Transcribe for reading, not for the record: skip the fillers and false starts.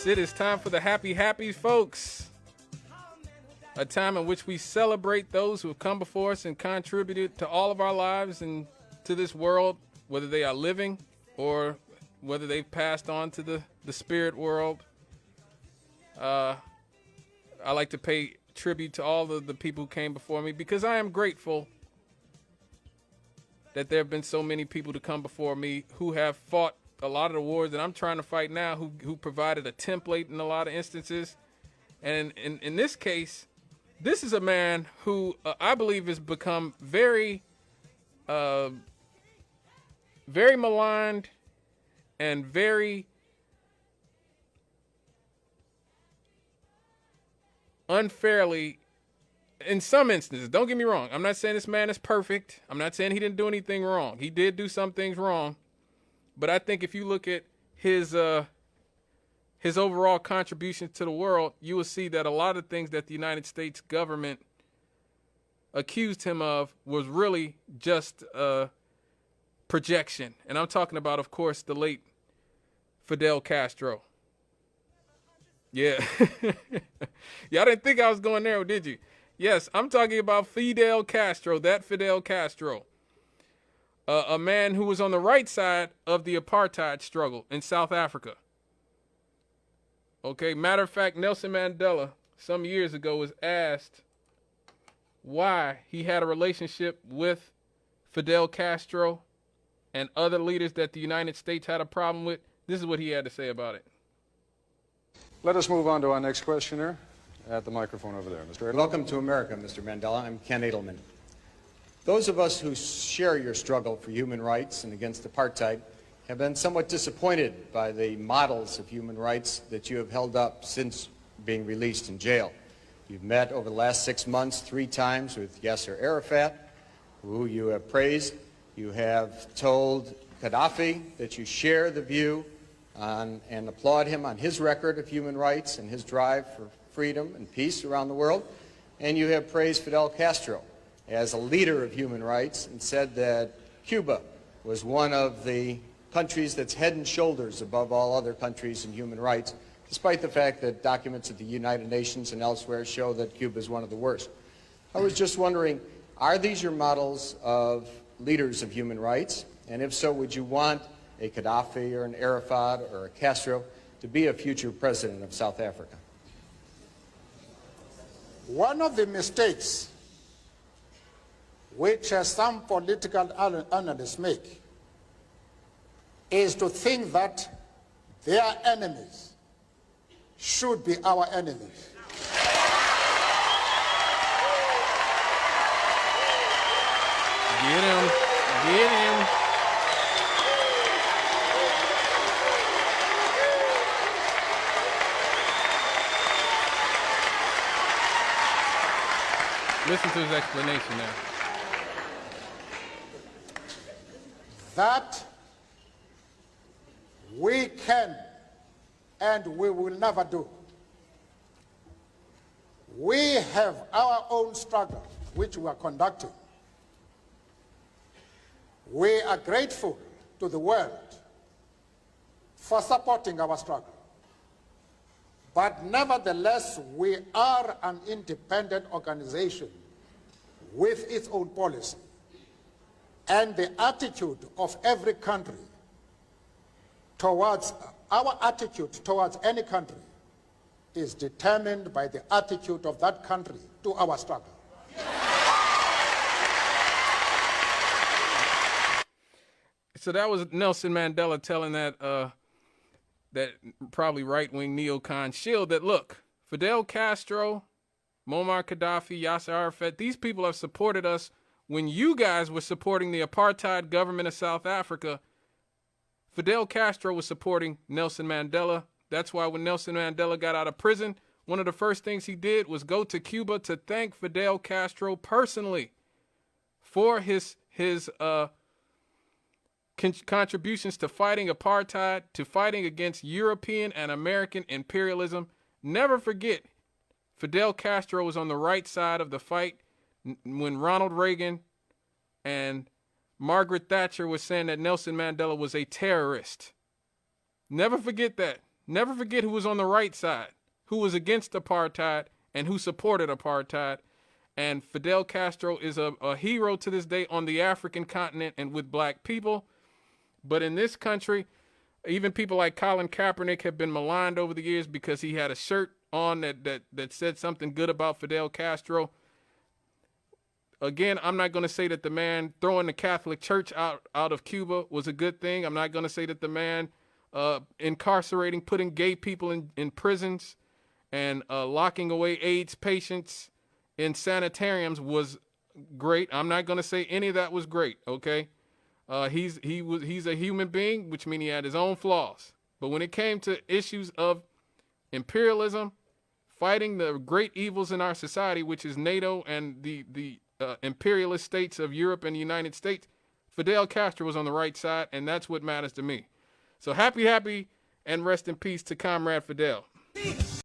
It is time for the Happy Happies, folks. A time in which we celebrate those who have come before us and contributed to all of our lives and to this world, whether they are living or whether they've passed on to the spirit world. I like to pay tribute to all of the people who came before me because I am grateful that there have been so many people to come before me who have fought a lot of the wars that I'm trying to fight now, who provided a template in a lot of instances. And in this case, this is a man who I believe has become very maligned and very unfairly in some instances. Don't get me wrong. I'm not saying this man is perfect. I'm not saying he didn't do anything wrong. He did do some things wrong. But I think if you look at his overall contributions to the world, you will see that a lot of things that the United States government accused him of was really just projection. And I'm talking about, of course, the late Fidel Castro. Yeah. Y'all didn't think I was going there, did you? Yes, I'm talking about Fidel Castro, that Fidel Castro. A man who was on the right side of the apartheid struggle in South Africa. Okay, matter of fact, Nelson Mandela, some years ago, was asked why he had a relationship with Fidel Castro and other leaders that the United States had a problem with. This is what he had to say about it. Let us move on to our next questioner at the microphone over there. Mr. Edelman. Welcome to America, Mr. Mandela. I'm Ken Edelman. Those of us who share your struggle for human rights and against apartheid have been somewhat disappointed by the models of human rights that you have held up since being released in jail. You've met over the last 6 months 3 times with Yasser Arafat, who you have praised. You have told Gaddafi that you share the view on, and applaud him on his record of human rights and his drive for freedom and peace around the world. And you have praised Fidel Castro as a leader of human rights and said that Cuba was one of the countries that's head and shoulders above all other countries in human rights, despite the fact that documents at the United Nations and elsewhere show that Cuba is one of the worst. I was just wondering, are these your models of leaders of human rights? And if so, would you want a Gaddafi or an Arafat or a Castro to be a future president of South Africa? One of the mistakes which some political analysts make is to think that their enemies should be our enemies. Get him. Get him. Listen to his explanation now. That we can and we will never do. We have our own struggle, which we are conducting. We are grateful to the world for supporting our struggle. But nevertheless, we are an independent organization with its own policy. And the attitude of every country towards, our attitude towards any country is determined by the attitude of that country to our struggle. So that was Nelson Mandela telling that probably right-wing neocon shield that, look, Fidel Castro, Muammar Gaddafi, Yasser Arafat, these people have supported us when you guys were supporting the apartheid government of South Africa. Fidel Castro was supporting Nelson Mandela. That's why when Nelson Mandela got out of prison, one of the first things he did was go to Cuba to thank Fidel Castro personally for his contributions to fighting apartheid, to fighting against European and American imperialism. Never forget, Fidel Castro was on the right side of the fight when Ronald Reagan and Margaret Thatcher was saying that Nelson Mandela was a terrorist. Never forget that. Never forget who was on the right side, who was against apartheid, and who supported apartheid. And Fidel Castro is a hero to this day on the African continent and with black people. But in this country, even people like Colin Kaepernick have been maligned over the years because he had a shirt on that said something good about Fidel Castro. Again, I'm not going to say that the man throwing the Catholic Church out of Cuba was a good thing. I'm not going to say that the man incarcerating, putting gay people in prisons and locking away AIDS patients in sanitariums was great. I'm not going to say any of that was great, okay? He's a human being, which means he had his own flaws. But when it came to issues of imperialism, fighting the great evils in our society, which is NATO and the imperialist states of Europe and the United States, Fidel Castro was on the right side, and that's what matters to me. So happy, and rest in peace to Comrade Fidel.